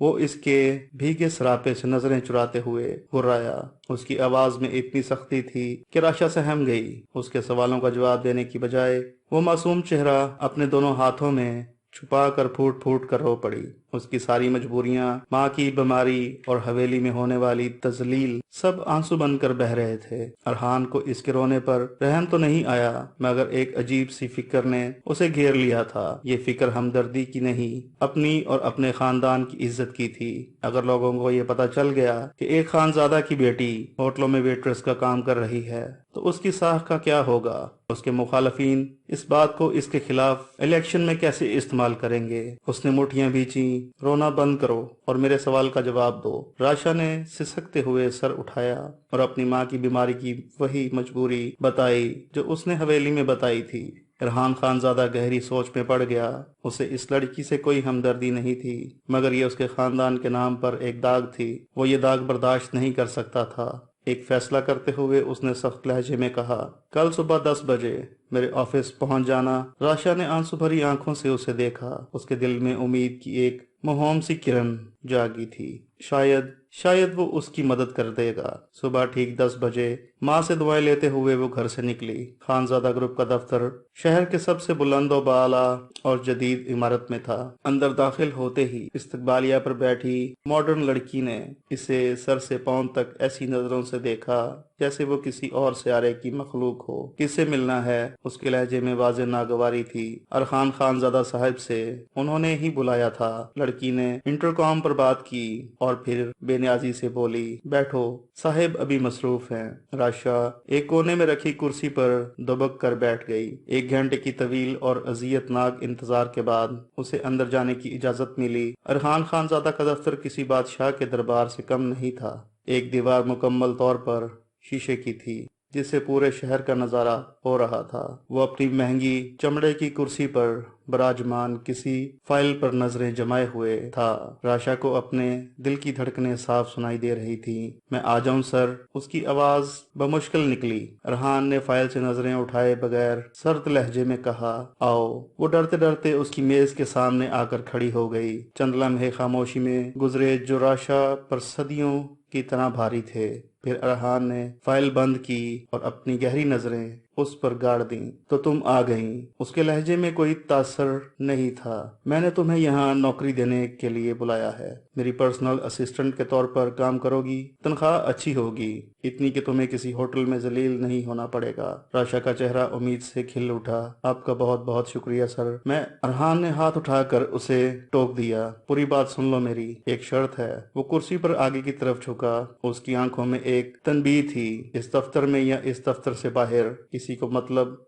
وہ اس کے بھیگے سراپے سے نظریں چراتے ہوئے گھرایا۔ اس کی آواز میں اتنی سختی تھی کہ راشا سہم گئی۔ اس کے سوالوں کا جواب دینے کی بجائے وہ معصوم چہرہ اپنے دونوں ہاتھوں میں چھپا کر پھوٹ پھوٹ کر رو پڑی۔ اس کی ساری مجبوریاں، ماں کی بیماری اور حویلی میں ہونے والی تذلیل سب آنسو بن کر بہہ رہے تھے۔ ارحان کو اس کے رونے پر رحم تو نہیں آیا، مگر ایک عجیب سی فکر نے اسے گھیر لیا تھا۔ یہ فکر ہمدردی کی نہیں، اپنی اور اپنے خاندان کی عزت کی تھی۔ اگر لوگوں کو یہ پتہ چل گیا کہ ایک خانزادہ کی بیٹی ہوٹلوں میں ویٹرس کا کام کر رہی ہے تو اس کی ساکھ کا کیا ہوگا؟ اس کے مخالفین اس بات کو اس کے خلاف الیکشن میں کیسے استعمال کریں گے؟ اس نے مٹھیاں بھینچیں۔ رونا بند کرو اور میرے سوال کا جواب دو۔ راشا نے سسکتے ہوئے سر اٹھایا اور اپنی ماں کی بیماری کی وہی مجبوری بتائی جو اس نے حویلی میں بتائی تھی۔ ارحان خانزادہ گہری سوچ میں پڑ گیا۔ اسے اس لڑکی سے کوئی ہمدردی نہیں تھی، مگر یہ اس کے خاندان کے نام پر ایک داغ تھی۔ وہ یہ داغ برداشت نہیں کر سکتا تھا۔ ایک فیصلہ کرتے ہوئے اس نے سخت لہجے میں کہا، کل صبح 10 بجے میرے آفس پہنچ جانا۔ راشا نے آنسو بھری آنکھوں سے اسے دیکھا۔ اس کے دل میں امید کی ایک موہوم سی کرن جاگی تھی۔ شاید وہ اس کی مدد کر دے گا۔ صبح ٹھیک 10 بجے ماں سے دعائیں لیتے ہوئے وہ گھر سے نکلی۔ خانزادہ گروپ کا دفتر شہر کے سب سے بلند و بالا اور جدید عمارت میں تھا۔ اندر داخل ہوتے ہی استقبالیہ پر بیٹھی ماڈرن لڑکی نے اسے سر سے پاؤں تک ایسی نظروں سے دیکھا جیسے وہ کسی اور سیارے کی مخلوق ہو۔ کس سے ملنا ہے؟ اس کے لہجے میں واضح ناگواری تھی۔ ارحان خانزادہ صاحب سے، انہوں نے ہی بلایا تھا۔ لڑکی نے انٹرکام پر بات کی اور پھر بے نیازی سے بولی، بیٹھو، صاحب ابھی مصروف ہیں۔ راشا ایک کونے میں رکھی کرسی پر دبک کر بیٹھ گئی۔ 1 گھنٹے کی طویل اور اذیت ناک انتظار کے بعد اسے اندر جانے کی اجازت ملی۔ ارحان خانزادہ کا دفتر کسی بادشاہ کے دربار سے کم نہیں تھا۔ ایک دیوار مکمل طور پر شیشے کی تھی جس سے پورے شہر کا نظارہ ہو رہا تھا۔ وہ اپنی مہنگی چمڑے کی کرسی پر براجمان کسی فائل پر نظریں جمائے ہوئے تھا۔ راشا کو اپنے دل کی دھڑکنیں صاف سنائی دے رہی تھی۔ میں آ جاؤں سر؟ اس کی آواز بمشکل نکلی۔ ارحان نے فائل سے نظریں اٹھائے بغیر سرد لہجے میں کہا، آؤ۔ وہ ڈرتے ڈرتے اس کی میز کے سامنے آ کر کھڑی ہو گئی۔ چند لمحے خاموشی میں گزرے جو راشا پر صدیوں کی طرح بھاری تھے۔ پھر ارحان نے فائل بند کی اور اپنی گہری نظریں اس پر گاڑ دیں۔ تو تم آ گئیں۔ اس کے لہجے میں کوئی تاثر نہیں تھا۔ میں نے تمہیں یہاں نوکری دینے کے لیے بلایا ہے۔ میری پرسنل اسسٹنٹ کے طور پر کام کرو گی۔ تنخواہ اچھی ہوگی، اتنی کہ تمہیں کسی ہوٹل میں ذلیل نہیں ہونا پڑے گا۔ راشا کا چہرہ امید سے کھل اٹھا۔ آپ کا بہت بہت شکریہ سر۔ ارحان نے ہاتھ اٹھا کر اسے ٹوک دیا۔ پوری بات سن لو میری، ایک شرط ہے۔ وہ کرسی پر آگے کی طرف جھکا۔ اس کی آنکھوں میں ایک تنبیہ تھی۔ اس دفتر میں یا اس دفتر سے باہر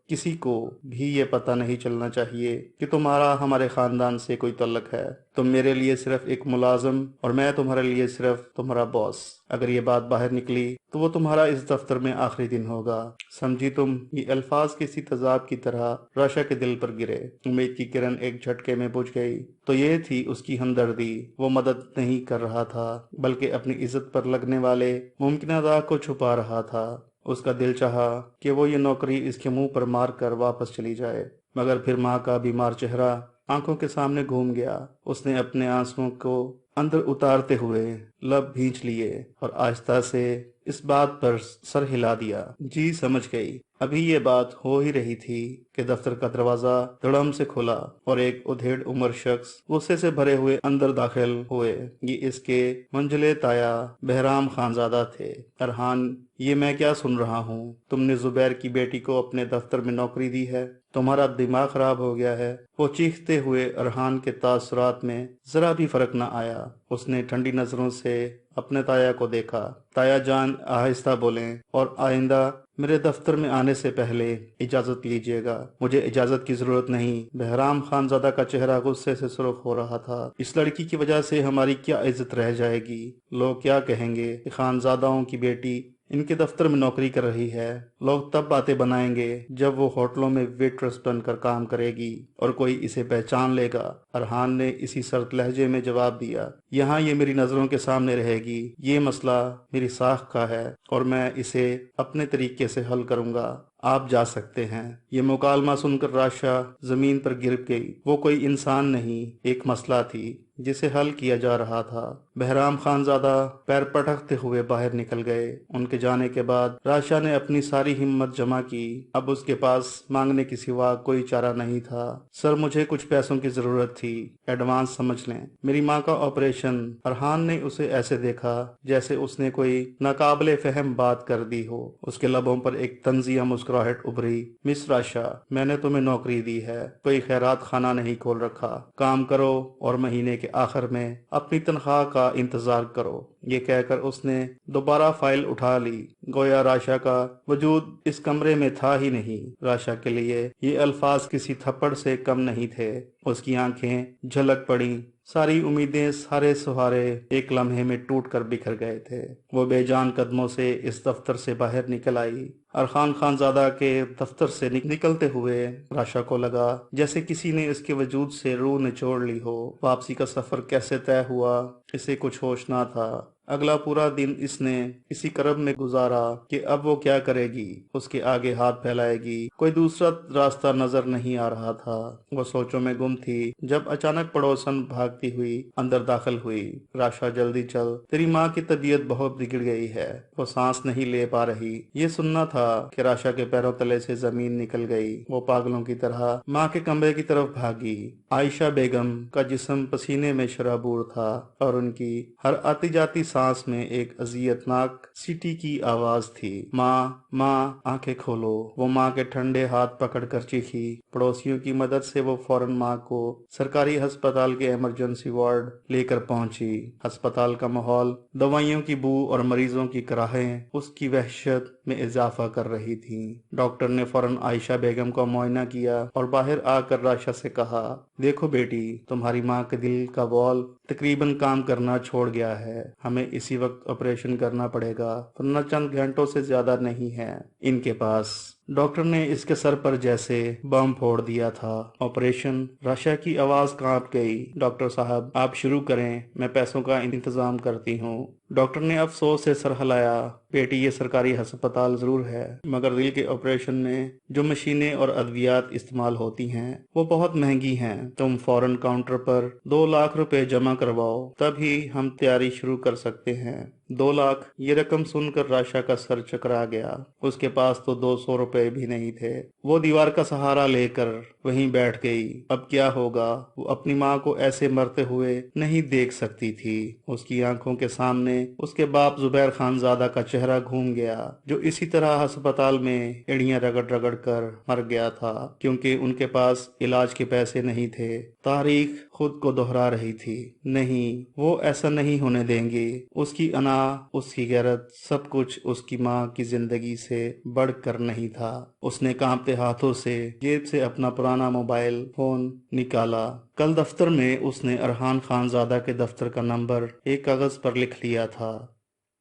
کسی کو بھی یہ پتہ نہیں چلنا چاہیے کہ تمہارا ہمارے خاندان سے کوئی تعلق ہے۔ تم میرے لیے صرف ایک ملازم اور میں تمہارے لیے صرف تمہارا باس۔ اگر یہ بات باہر نکلی تو وہ تمہارا اس دفتر میں آخری دن ہوگا، سمجھی تم؟ یہ الفاظ کسی تیزاب کی طرح راشا کے دل پر گرے۔ امید کی کرن ایک جھٹکے میں بجھ گئی۔ تو یہ تھی اس کی ہمدردی۔ وہ مدد نہیں کر رہا تھا بلکہ اپنی عزت پر لگنے والے ممکنہ داغ کو چھپا رہا تھا۔ اس کا دل چاہا کہ وہ یہ نوکری اس کے منہ پر مار کر واپس چلی جائے، مگر پھر ماں کا بیمار چہرہ آنکھوں کے سامنے گھوم گیا۔ اس نے اپنے آنسوؤں کو اندر اتارتے ہوئے لب بھینچ لیے اور آہستہ سے اس بات پر سر ہلا دیا۔ جی سمجھ گئی۔ ابھی یہ بات ہو ہی رہی تھی کہ دفتر کا دروازہ دھڑم سے کھلا اور ایک ادھیڑ عمر شخص غصے سے بھرے ہوئے اندر داخل ہوئے۔ یہ اس کے منجلے تایا بہرام خانزادہ تھے۔ ارحان، یہ میں کیا سن رہا ہوں؟ تم نے زبیر کی بیٹی کو اپنے دفتر میں نوکری دی ہے؟ تمہارا دماغ خراب ہو گیا ہے؟ وہ چیختے ہوئے ارحان کے تاثرات میں ذرا بھی فرق نہ آیا۔ اس نے ٹھنڈی نظروں سے اپنے تایا کو دیکھا۔ تایا جان، آہستہ بولیں اور آئندہ میرے دفتر میں آنے سے پہلے اجازت لیجیے گا۔ مجھے اجازت کی ضرورت نہیں۔ بہرام خانزادہ کا چہرہ غصے سے سرخ ہو رہا تھا۔ اس لڑکی کی وجہ سے ہماری کیا عزت رہ جائے گی؟ لوگ کیا کہیں گے کہ خانزادہوں کی بیٹی ان کے دفتر میں نوکری کر رہی ہے؟ لوگ تب باتیں بنائیں گے جب وہ ہوٹلوں میں ویٹرس بن کر کام کرے گی اور کوئی اسے پہچان لے گا۔ ارحان نے اسی سرد لہجے میں جواب دیا، یہاں یہ میری نظروں کے سامنے رہے گی۔ یہ مسئلہ میری ساکھ کا ہے اور میں اسے اپنے طریقے سے حل کروں گا۔ آپ جا سکتے ہیں۔ یہ مکالمہ سن کر راشا زمین پر گر گئی۔ وہ کوئی انسان نہیں، ایک مسئلہ تھی جسے حل کیا جا رہا تھا۔ بہرام خانزادہ پیر پٹکتے ہوئے باہر نکل گئے۔ ان کے جانے کے بعد راشا نے اپنی ساری ہمت جمع کی۔ اب اس کے پاس مانگنے کے سوا کوئی چارہ نہیں تھا۔ سر، مجھے کچھ پیسوں کی ضرورت تھی، ایڈوانس سمجھ لیں۔ میری ماں کا آپریشن۔ ارحان نے اسے ایسے دیکھا جیسے اس نے کوئی ناقابل فہم بات کر دی ہو۔ اس کے لبوں پر ایک طنزیہ مسکراہٹ ابھری۔ مس راشا، میں نے تمہیں نوکری دی ہے، کوئی خیرات خانہ نہیں کھول رکھا۔ کام کرو اور مہینے کے آخر میں اپنی تنخواہ کا انتظار کرو۔ یہ کہہ کر اس نے دوبارہ فائل اٹھا لی، گویا راشا کا وجود اس کمرے میں تھا ہی نہیں۔ راشا کے لیے یہ الفاظ کسی تھپڑ سے کم نہیں تھے۔ اس کی آنکھیں جھلک پڑیں، ساری امیدیں، سارے سہارے ایک لمحے میں ٹوٹ کر بکھر گئے تھے۔ وہ بے جان قدموں سے اس دفتر سے باہر نکل آئی۔ ارحان خانزادہ کے دفتر سے نکلتے ہوئے راشا کو لگا جیسے کسی نے اس کے وجود سے روح نچوڑ لی ہو۔ واپسی کا سفر کیسے طے ہوا، اسے کچھ ہوش نہ تھا۔ اگلا پورا دن اس نے اسی کرب میں گزارا کہ اب وہ کیا کرے گی، اس کے آگے ہاتھ پھیلائے گی، کوئی دوسرا راستہ نظر نہیں آ رہا تھا۔ وہ سوچوں میں گم تھی جب اچانک پڑوسن بھاگتی ہوئی اندر داخل ہوئی۔ راشا، جلدی چل، تیری ماں کی طبیعت بہت بگڑ گئی ہے، وہ سانس نہیں لے پا رہی۔ یہ سننا تھا کہ راشا کے پیروں تلے سے زمین نکل گئی۔ وہ پاگلوں کی طرح ماں کے کمرے کی طرف بھاگی۔ عائشہ بیگم کا جسم پسینے میں شرابور تھا اور ان کی ہر آتی جاتی سانس میں ایک اذیت ناک سیٹی کی آواز تھی۔ ماں، ماں، آنکھیں کھولو۔ وہ ماں کے ٹھنڈے ہاتھ پکڑ کر چیخی۔ پڑوسیوں کی مدد سے وہ فوراً ماں کو سرکاری ہسپتال کے ایمرجنسی وارڈ لے کر پہنچی۔ ہسپتال کا ماحول، دوائیوں کی بو اور مریضوں کی کراہیں اس کی وحشت میں اضافہ کر رہی تھیں۔ ڈاکٹر نے فوراً عائشہ بیگم کا معائنہ کیا اور باہر آ کر راشا سے کہا، دیکھو بیٹی، تمہاری ماں کے دل کا والو تقریباً کام کرنا چھوڑ گیا ہے، ہمیں اسی وقت آپریشن کرنا پڑے گا، ورنہ چند گھنٹوں سے زیادہ نہیں ہے ان کے پاس۔ ڈاکٹر نے اس کے سر پر جیسے بم پھوڑ دیا تھا۔ آپریشن؟ راشا کی آواز کانپ گئی۔ ڈاکٹر صاحب، آپ شروع کریں، میں پیسوں کا انتظام کرتی ہوں۔ ڈاکٹر نے افسوس سے سر ہلایا۔ بیٹی، یہ سرکاری ہسپتال ضرور ہے، مگر دل کے آپریشن میں جو مشینیں اور ادویات استعمال ہوتی ہیں وہ بہت مہنگی ہیں۔ تم فوراً کاؤنٹر پر 2 لاکھ روپے جمع کرواؤ، تب ہی ہم تیاری شروع کر سکتے ہیں۔ 2 لاکھ؟ یہ رقم سن کر راشا کا سر چکرا گیا۔ اس کے پاس تو 200 روپے بھی نہیں تھے۔ وہ دیوار کا سہارا لے کر وہیں بیٹھ گئی۔ اب کیا ہوگا؟ وہ اپنی ماں کو ایسے مرتے ہوئے نہیں دیکھ سکتی تھی۔ اس کی آنکھوں کے سامنے اس کے باپ زبیر خانزادہ کا چہرہ گھوم گیا، جو اسی طرح ہسپتال میں ایڑیاں رگڑ رگڑ کر مر گیا تھا، کیونکہ ان کے پاس علاج کے پیسے نہیں تھے۔ تاریخ خود کو دہرا رہی تھی۔ نہیں، وہ ایسا نہیں ہونے دیں گے۔ اس کی انا، اس کی غیرت، سب کچھ اس کی ماں کی زندگی سے بڑھ کر نہیں تھا۔ اس نے کانپتے ہاتھوں سے جیب سے اپنا پرانا موبائل فون نکالا۔ کل دفتر میں اس نے ارحان خانزادہ کے دفتر کا نمبر ایک کاغذ پر لکھ لیا تھا۔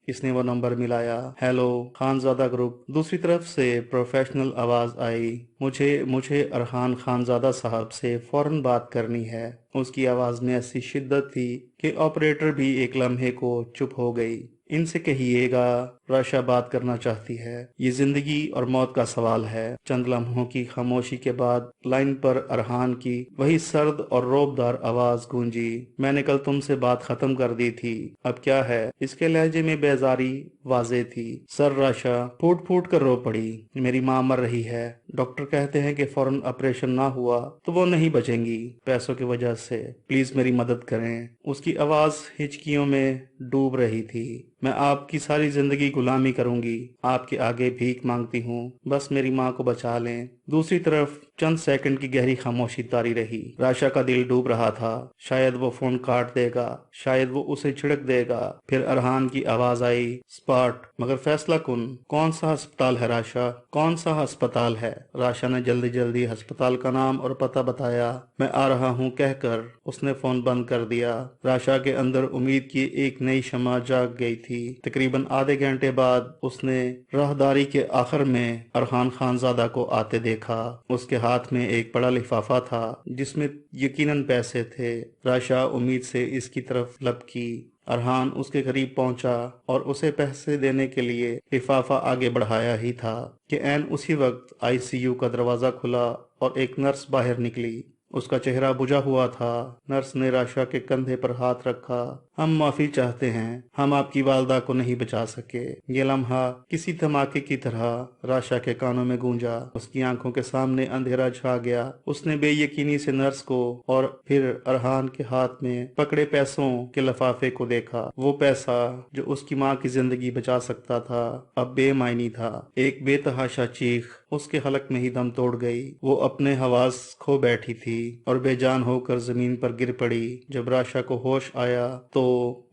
اس نے وہ نمبر ملایا۔ Hello, Khanzada group. دوسری طرف سے پروفیشنل آواز آئی۔ مجھے ارحان خانزادہ صاحب سے فوراً بات کرنی ہے۔ اس کی آواز میں ایسی شدت تھی کہ آپریٹر بھی ایک لمحے کو چپ ہو گئی۔ ان سے کہیے گا راشا بات کرنا چاہتی ہے، یہ زندگی اور موت کا سوال ہے۔ چند لمحوں کی خاموشی کے بعد لائن پر ارحان کی وہی سرد اور رعبدار آواز گونجی۔ میں نے کل تم سے بات ختم کر دی تھی، اب کیا ہے؟ اس کے لہجے میں بیزاری واضح تھی۔ سر، راشا پھوٹ پھوٹ کر رو پڑی۔ میری ماں مر رہی ہے، ڈاکٹر کہتے ہیں کہ فوراً آپریشن نہ ہوا تو وہ نہیں بچیں گی پیسوں کی وجہ سے، پلیز میری مدد کریں۔ اس کی آواز ہچکیوں میں ڈوب رہی تھی۔ میں آپ کی ساری زندگی غلامی کروں گی، آپ کے آگے بھیک مانگتی ہوں، بس میری ماں کو بچا لیں۔ دوسری طرف چند سیکنڈ کی گہری خاموشی طاری رہی۔ راشا کا دل ڈوب رہا تھا، شاید وہ فون کاٹ دے گا، شاید وہ اسے چھڑک دے گا۔ پھر ارحان کی آواز آئی، اسپاٹ، مگر فیصلہ کن۔ کون سا ہسپتال ہے راشا؟ کون سا ہسپتال ہے؟ راشا نے جلدی جلدی ہسپتال کا نام اور پتہ بتایا۔ میں آ رہا ہوں کہہ کر اس نے فون بند کر دیا۔ راشا کے اندر امید کی ایک نئی شمع جاگ گئی تھی۔ تقریباً آدھے گھنٹے بعد اس نے راہداری کے آخر میں ارحان خانزادہ کو آتے دیکھا۔ اس کے ہاتھ میں ایک بڑا لفافہ تھا جس میں یقیناً پیسے تھے۔ راشا امید سے اس کی طرف لپکی۔ ارحان اس کے قریب پہنچا اور اسے پیسے دینے کے لیے لفافہ آگے بڑھایا ہی تھا کہ عین اسی وقت ICU کا دروازہ کھلا اور ایک نرس باہر نکلی۔ اس کا چہرہ بجھا ہوا تھا۔ نرس نے راشا کے کندھے پر ہاتھ رکھا۔ ہم معافی چاہتے ہیں، ہم آپ کی والدہ کو نہیں بچا سکے۔ یہ لمحہ کسی دھماکے کی طرح راشا کے کانوں میں گونجا۔ اس کی آنکھوں کے سامنے اندھیرا چھا گیا۔ اس نے بے یقینی سے نرس کو اور پھر ارحان کے ہاتھ میں پکڑے پیسوں کے لفافے کو دیکھا۔ وہ پیسہ جو اس کی ماں کی زندگی بچا سکتا تھا اب بے معنی تھا۔ ایک بے تحاشا چیخ اس کے حلق میں ہی دم توڑ گئی۔ وہ اپنے حواس کھو بیٹھی تھی اور بے جان ہو کر زمین پر گر پڑی۔ جب راشا کو ہوش آیا تو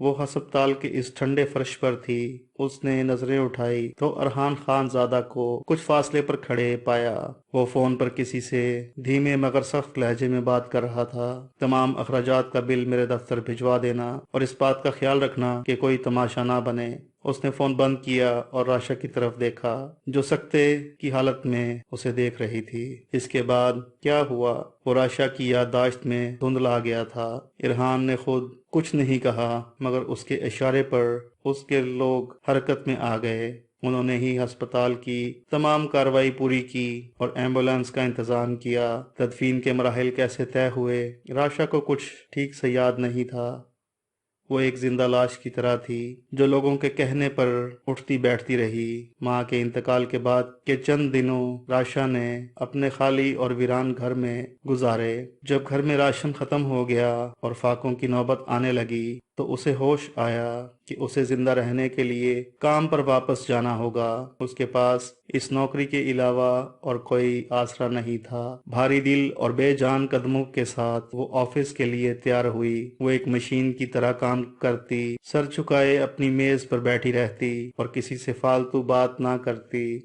وہ ہسپتال کے اس ٹھنڈے فرش پر تھی۔ اس نے نظریں اٹھائی تو ارحان خان زادہ کو کچھ فاصلے پر کھڑے پایا۔ وہ فون پر کسی سے دھیمے مگر سخت لہجے میں بات کر رہا تھا۔ تمام اخراجات کا بل میرے دفتر بھجوا دینا اور اس بات کا خیال رکھنا کہ کوئی تماشا نہ بنے۔ اس نے فون بند کیا اور راشا کی طرف دیکھا جو سکتے کی حالت میں اسے دیکھ رہی تھی۔ اس کے بعد کیا ہوا وہ راشا کی یادداشت میں دھندلا گیا تھا۔ ارحان نے خود کچھ نہیں کہا مگر اس کے اشارے پر اس کے لوگ حرکت میں آ گئے۔ انہوں نے ہی ہسپتال کی تمام کارروائی پوری کی اور ایمبولینس کا انتظام کیا۔ تدفین کے مراحل کیسے طے ہوئے راشا کو کچھ ٹھیک سے یاد نہیں تھا۔ وہ ایک زندہ لاش کی طرح تھی جو لوگوں کے کہنے پر اٹھتی بیٹھتی رہی۔ ماں کے انتقال کے بعد کے چند دنوں راشا نے اپنے خالی اور ویران گھر میں گزارے۔ جب گھر میں راشن ختم ہو گیا اور فاقوں کی نوبت آنے لگی تو اسے ہوش آیا کہ اسے زندہ رہنے کے لیے کام پر واپس جانا ہوگا۔ اس کے پاس اس نوکری کے علاوہ اور کوئی آسرا نہیں تھا۔ بھاری دل اور بے جان قدموں کے ساتھ وہ آفس کے لیے تیار ہوئی۔ وہ ایک مشین کی طرح کام کرتی، سر جھکائے اپنی میز پر بیٹھی رہتی اور کسی سے فالتو بات نہ کرتی۔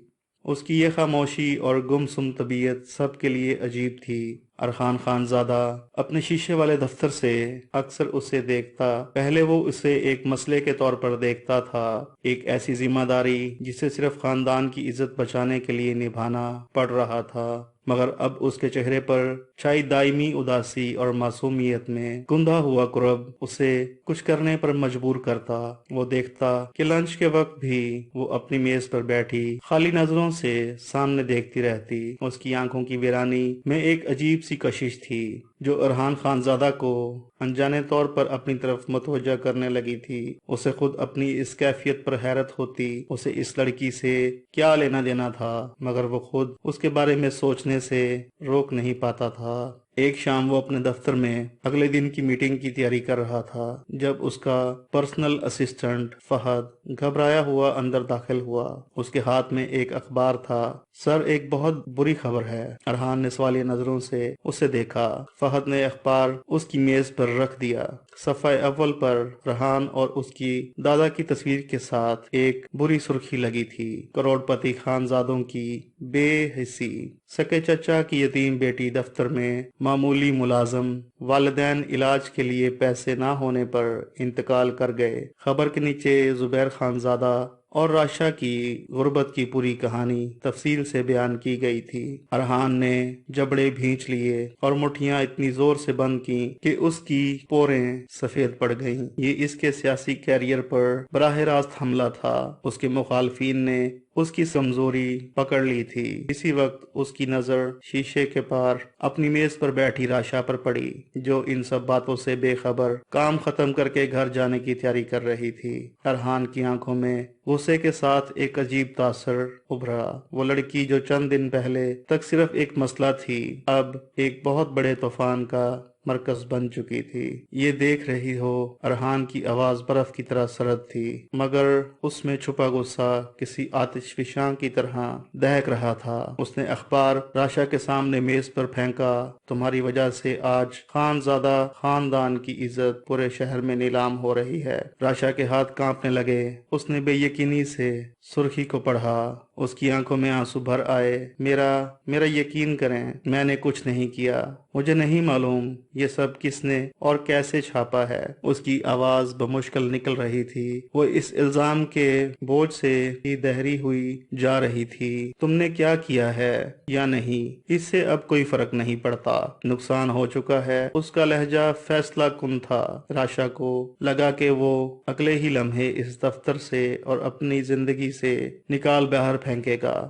اس کی یہ خاموشی اور گمسم طبیعت سب کے لیے عجیب تھی۔ ارحان خان زادہ اپنے شیشے والے دفتر سے اکثر اسے دیکھتا۔ پہلے وہ اسے ایک مسئلے کے طور پر دیکھتا تھا، ایک ایسی ذمہ داری جسے صرف خاندان کی عزت بچانے کے لیے نبھانا پڑ رہا تھا، مگر اب اس کے چہرے پر چھائی دائمی اداسی اور معصومیت میں گندھا ہوا کرب اسے کچھ کرنے پر مجبور کرتا۔ وہ دیکھتا کہ لنچ کے وقت بھی وہ اپنی میز پر بیٹھی خالی نظروں سے سامنے دیکھتی رہتی۔ اس کی آنکھوں کی ویرانی میں ایک عجیب سی کشش تھی جو ارحان خان زادہ کو انجانے طور پر اپنی طرف متوجہ کرنے لگی تھی۔ اسے خود اپنی اس کیفیت پر حیرت ہوتی۔ اسے اس لڑکی سے کیا لینا دینا تھا مگر وہ خود اس کے بارے میں سوچنے سے روک نہیں پاتا تھا۔ ایک شام وہ اپنے دفتر میں اگلے دن کی میٹنگ کی تیاری کر رہا تھا جب اس کا پرسنل اسسٹنٹ فہد گھبرایا ہوا اندر داخل ہوا۔ اس کے ہاتھ میں ایک اخبار تھا۔ سر، ایک بہت بری خبر ہے۔ ارحان نے سوالیہ نظروں سے اسے دیکھا۔ فہد نے اخبار اس کی میز پر رکھ دیا۔ صفحہ اول پر ریحان اور اس کی دادا کی تصویر کے ساتھ ایک بری سرخی لگی تھی۔ کروڑ پتی خانزادوں کی بے حسی۔ سکے چچا کی یتیم بیٹی دفتر میں معمولی ملازم، والدین علاج کے لیے پیسے نہ ہونے پر انتقال کر گئے۔ خبر کے نیچے زبیر خانزادہ اور راشا کی غربت کی پوری کہانی تفصیل سے بیان کی گئی تھی۔ ارحان نے جبڑے بھینچ لیے اور مٹھیاں اتنی زور سے بند کی کہ اس کی پوریں سفید پڑ گئیں۔ یہ اس کے سیاسی کیریئر پر براہ راست حملہ تھا۔ اس کے مخالفین نے اس کی کمزوری پکڑ لی تھی۔ اسی وقت اس کی نظر شیشے کے پار اپنی میز پر بیٹھی راشا پر پڑی جو ان سب باتوں سے بے خبر کام ختم کر کے گھر جانے کی تیاری کر رہی تھی۔ ارحان کی آنکھوں میں غصے کے ساتھ ایک عجیب تاثر ابھرا۔ وہ لڑکی جو چند دن پہلے تک صرف ایک مسئلہ تھی اب ایک بہت بڑے طوفان کا مرکز بن چکی تھی۔ یہ دیکھ رہی ہو؟ ارحان کی آواز برف کی طرح سرد تھی مگر اس میں چھپا غصہ کسی آتش فشاں کی طرح دہک رہا تھا۔ اس نے اخبار راشا کے سامنے میز پر پھینکا۔ تمہاری وجہ سے آج خانزادہ خاندان کی عزت پورے شہر میں نیلام ہو رہی ہے۔ راشا کے ہاتھ کانپنے لگے۔ اس نے بے یقینی سے سرخی کو پڑھا۔ اس کی آنکھوں میں آنسو بھر آئے۔ میرا یقین کریں، میں نے کچھ نہیں کیا۔ مجھے نہیں معلوم یہ سب کس نے اور کیسے چھاپا ہے۔ اس کی آواز بمشکل نکل رہی تھی۔ وہ اس الزام کے بوجھ سے ہی دہری ہوئی جا رہی تھی۔ تم نے کیا کیا ہے یا نہیں اس سے اب کوئی فرق نہیں پڑتا۔ نقصان ہو چکا ہے۔ اس کا لہجہ فیصلہ کن تھا۔ راشا کو لگا کہ وہ اگلے ہی لمحے اس دفتر سے اور اپنی زندگی سے نکال باہر پھینکے گا۔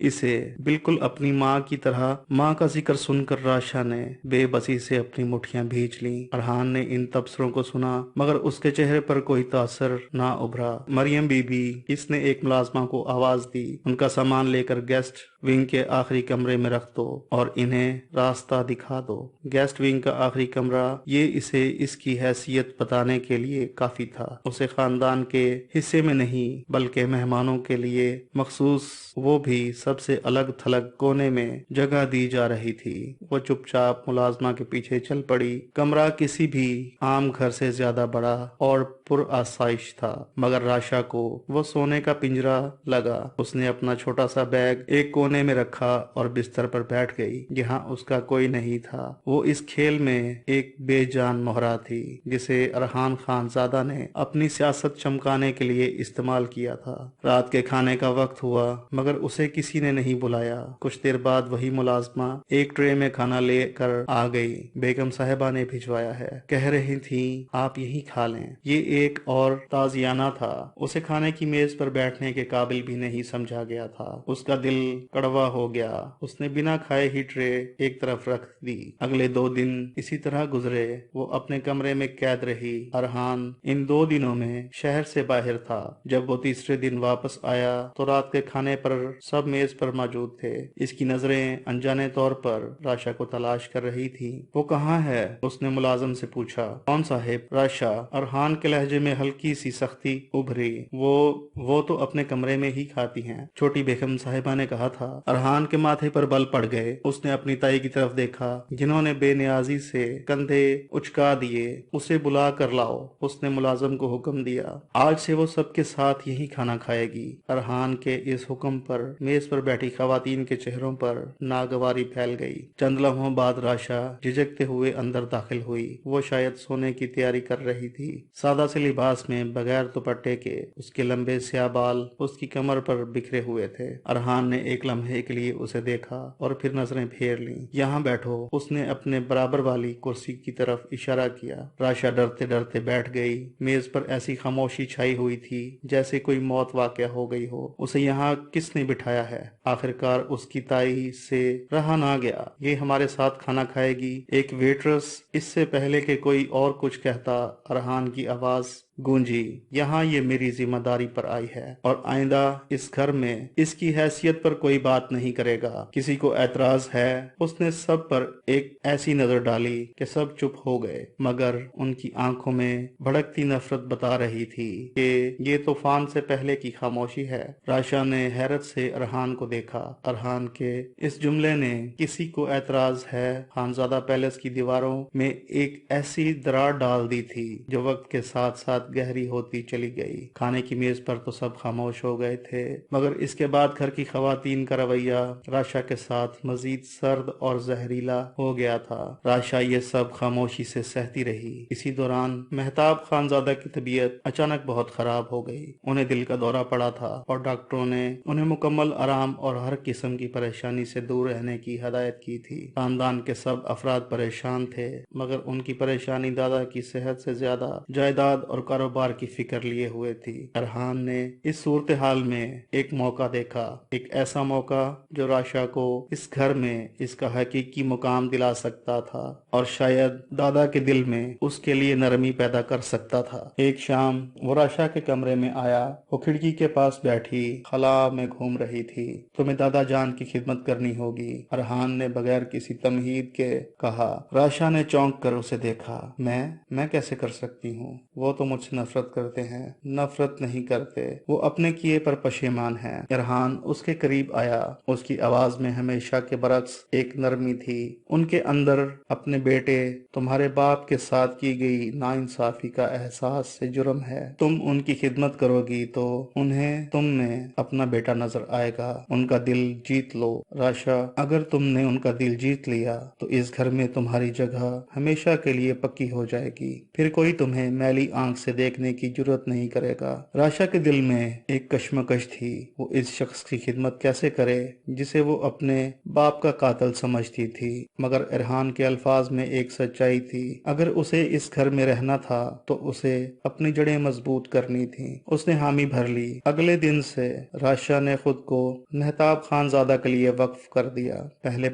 اسے بالکل اپنی ماں کی طرح ماں کا ذکر سن کر راشا نے بے بسی سے اپنی مٹھیاں بھیج لیں۔ ارحان نے ان تبصروں کو سنا مگر اس کے چہرے پر کوئی تاثر نہ ابھرا۔ مریم بی بی، اس نے ایک ملازمہ کو آواز دی، ان کا سامان لے کر گیسٹ ونگ کے آخری کمرے میں رکھ دو اور انہیں راستہ دکھا دو۔ گیسٹ ونگ کا آخری کمرہ، یہ اسے اس کی حیثیت بتانے کے لیے کافی تھا۔ اسے خاندان کے حصے میں نہیں بلکہ مہمانوں کے لیے مخصوص، وہ بھی سب سے الگ تھلگ کونے میں جگہ دی جا رہی تھی۔ وہ چپ چاپ ملازمہ کے پیچھے چل پڑی۔ کمرہ کسی بھی عام گھر سے زیادہ بڑا اور پر آسائش تھا، مگر راشا کو وہ سونے کا پنجرا لگا۔ اس نے اپنا چھوٹا سا بیگ ایک کونے میں رکھا اور بستر پر بیٹھ گئی جہاں اس کا کوئی نہیں تھا۔ وہ اس کھیل میں ایک بے جان مہرہ تھی جسے ارحان خان زادہ نے اپنی سیاست چمکانے کے لیے استعمال کیا تھا۔ رات کے کھانے کا وقت ہوا مگر اسے کسی نے نہیں بلایا۔ کچھ دیر بعد وہی ملازمہ ایک ٹرے میں کھانا لے کر آ گئی۔ بیگم صاحبہ نے بھجوایا ہے، کہہ رہی تھی آپ یہی کھا لیں۔ یہ ایک اور تازیانہ تھا، اسے کھانے کی میز پر بیٹھنے کے قابل بھی نہیں سمجھا گیا تھا۔ اس کا دل کڑوا ہو گیا۔ اس نے بنا کھائے ہی ٹرے ایک طرف رکھ دی۔ اگلے 2 دن اسی طرح گزرے۔ وہ اپنے کمرے میں قید رہی۔ ارحان ان 2 دنوں میں شہر سے باہر تھا۔ جب وہ تیسرے دن واپس آیا تو رات کے کھانے پر سب میز پر موجود تھے۔ اس کی نظریں انجانے طور پر راشا کو تلاش کر رہی تھی۔ وہ کہاں ہے؟ اس نے ملازم سے پوچھا۔ کون صاحب؟ راشا۔ ارحان کے لہجے میں ہلکی سی سختی ابھری۔ وہ تو اپنے کمرے میں ہی کھاتی ہیں، چھوٹی بیگم صاحبہ نے کہا تھا۔ ارحان کے ماتھے پر بل پڑ گئے۔ اس نے اپنی تائی کی طرف دیکھا جنہوں نے بے نیازی سے کندھے اچکا دیے۔ اسے بلا کر لاؤ، اس نے ملازم کو حکم دیا۔ آج سے وہ سب کے ساتھ یہی کھانا کھائے گی۔ ارحان کے اس حکم پر میز پر بیٹھی خواتین کے چہروں پر ناگواری پھیل گئی۔ چند لمحوں بعد راشا جھجکتے ہوئے اندر داخل ہوئی۔ وہ شاید سونے کی تیاری کر رہی تھی۔ سادہ سے لباس میں بغیر دوپٹے کے اس کے لمبے سیاہ بال اس کی کمر پر بکھرے ہوئے تھے۔ ارحان نے ایک لمحے کے لیے اسے دیکھا اور پھر نظریں پھیر لیں۔ یہاں بیٹھو، اس نے اپنے برابر والی کرسی کی طرف اشارہ کیا۔ راشا ڈرتے ڈرتے بیٹھ گئی۔ میز پر ایسی خاموشی چھائی ہوئی تھی جیسے کوئی موت واقع ہو گئی ہو۔ اسے یہاں کس نے بٹھایا ہے؟ آخرکار اس کی تائی سے رہا نہ گیا۔ یہ ہمارے ساتھ کھانا کھائے گی؟ ایک ویٹرس، اس سے پہلے کہ کوئی اور کچھ کہتا ارحان کی آواز گونجی۔ یہاں یہ میری ذمہ داری پر آئی ہے اور آئندہ اس گھر میں اس کی حیثیت پر کوئی بات نہیں کرے گا۔ کسی کو اعتراض ہے؟ اس نے سب پر ایک ایسی نظر ڈالی کہ سب چپ ہو گئے، مگر ان کی آنکھوں میں بھڑکتی نفرت بتا رہی تھی کہ یہ طوفان سے پہلے کی خاموشی ہے۔ راشا نے حیرت سے ارحان کو دیکھا۔ ارحان کے اس جملے نے کسی کو اعتراض ہے خانزادہ پیلس کی دیواروں میں ایک ایسی دراڑ ڈال دی تھی جو وقت کے ساتھ ساتھ گہری ہوتی چلی گئی۔ کھانے کی میز پر تو سب خاموش ہو گئے تھے، مگر اس کے بعد گھر کی خواتین کا رویہ راشا کے ساتھ مزید سرد اور زہریلا ہو گیا تھا۔ راشا یہ سب خاموشی سے سہتی رہی۔ اسی دوران مہتاب خانزادہ کی طبیعت اچانک بہت خراب ہو گئی۔ انہیں دل کا دورہ پڑا تھا اور ڈاکٹروں نے انہیں مکمل آرام اور ہر قسم کی پریشانی سے دور رہنے کی ہدایت کی تھی۔ خاندان کے سب افراد پریشان تھے، مگر ان کی پریشانی دادا کی صحت سے زیادہ جائیداد اور کاروبار کی فکر لیے ہوئے تھی۔ ارحان نے اس صورتحال میں ایک موقع دیکھا، ایک ایسا موقع جو راشا کو اس گھر میں اس کا حقیقی مقام دلا سکتا تھا اور شاید دادا کے دل میں اس کے لیے نرمی پیدا کر سکتا تھا۔ ایک شام وہ راشا کے کمرے میں آیا۔ وہ کھڑکی کے پاس بیٹھی خلا میں گھوم رہی تھی۔ تمہیں دادا جان کی خدمت کرنی ہوگی، ارحان نے بغیر کسی تمہید کے کہا۔ راشا نے چونک کر اسے دیکھا۔ میں کیسے کر سکتی ہوں؟ وہ تو مجھ سے نفرت کرتے ہیں۔ نفرت نہیں کرتے، وہ اپنے کیے پر پشیمان ہیں۔ ارحان اس کے قریب آیا۔ اس کی آواز میں ہمیشہ کے برعکس ایک نرمی تھی۔ ان کے اندر اپنے بیٹے، تمہارے باپ کے ساتھ کی گئی ناانصافی کا احساس سے جرم ہے۔ تم ان کی خدمت کرو گی تو انہیں تم میں اپنا بیٹا نظر آئے گا۔ ان کا دل جیت لو راشا۔ اگر تم نے ان کا دل جیت لیا تو اس گھر میں تمہاری جگہ ہمیشہ کے لیے پکی ہو جائے گی۔ پھر کوئی تمہیں میلی آنکھ سے اسے دیکھنے کی جرت نہیں کرے گا۔ راشا کے دل میں ایک کشمکش تھی، وہ اس شخص کی خدمت کیسے کرے جسے وہ اپنے باپ کا قاتل سمجھتی تھی، مگر ارحان کے الفاظ میں ایک سچائی تھی۔ اگر اسے اس گھر میں رہنا تھا تو اسے اپنی جڑیں مضبوط کرنی تھی۔ اس نے حامی بھر لی۔ اگلے دن سے راشا نے خود کو مہتاب خانزادہ کے لیے وقف کر دیا۔